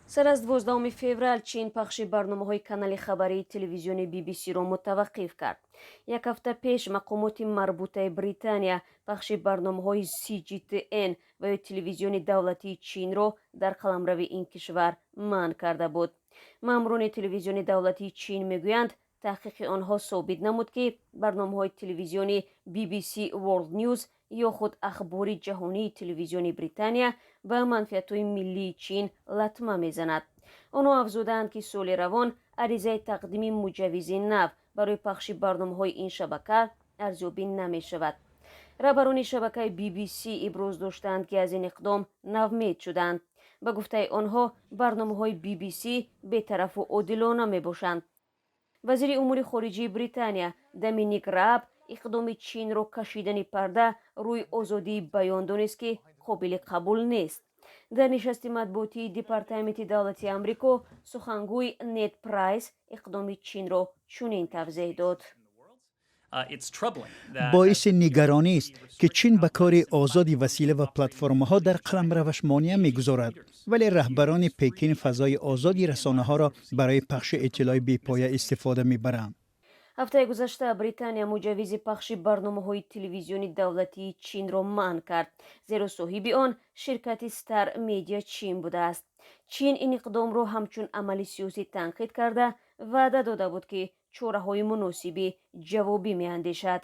сар аз 12 феврал чин пахши барномаҳои канали хабарии телевизиони BBC-ро мутаваққиф кард. Як ҳафта пеш мақомоти марбутаи Британия пахши барномаҳои CGTN ва ё телевизиони давлатии Чинро дар қаламрави ин кишвар манъ карда буд. маъмурони телевизиони давлатии Чин мегӯянд, таҳқиқи онҳо собит намуд, ки барномаҳои телевизиони BBC World News ё худ ахбори ҷаҳонии телевизиони Британия ба манфиатҳои миллии Чин латма мезанад. онҳо афзуданд, ки соли равон аризаи тақдими муҷаввизи нав барои пахши барномаҳои ин шабака арзёбӣ намешавад. раҳбарони шабакаи BBC иброз доштанд, ки аз ин иқдом навмед шуданд. ба гуфтаи онҳо, барномаҳои BBC бетарафу одилона мебошанд. вазири умури хориҷии Британия Доминик Рааб иқдоми Чинро кашидани парда рӯи озодии баён донист, ки қобили қабул нест. дар нишасти матбуотии департаменти давлати амрико сухангӯй Нед Прайс иқдоми Чинро чунин тавзеҳ дод: боиси нигаронист, ки чин ба кори озоди васила ва платформаҳо дар қаламраваш монеа мегузорад, вале раҳбарони Пекин фазои озоди расонаҳоро барои пахши иттилои бепоя истифода мебаранд. ҳафтаи гузашта Британия муҷаввизи пахши барномаҳои телевизиони давлатии Чинро манъ кард, зеро соҳиби он ширкати Star Media Чин будааст. Чин ин иқдомро ҳамчун амали сиёсӣ танқид карда, ваъда дода буд, ки чораҳои муносиби ҷавобӣ меандешад.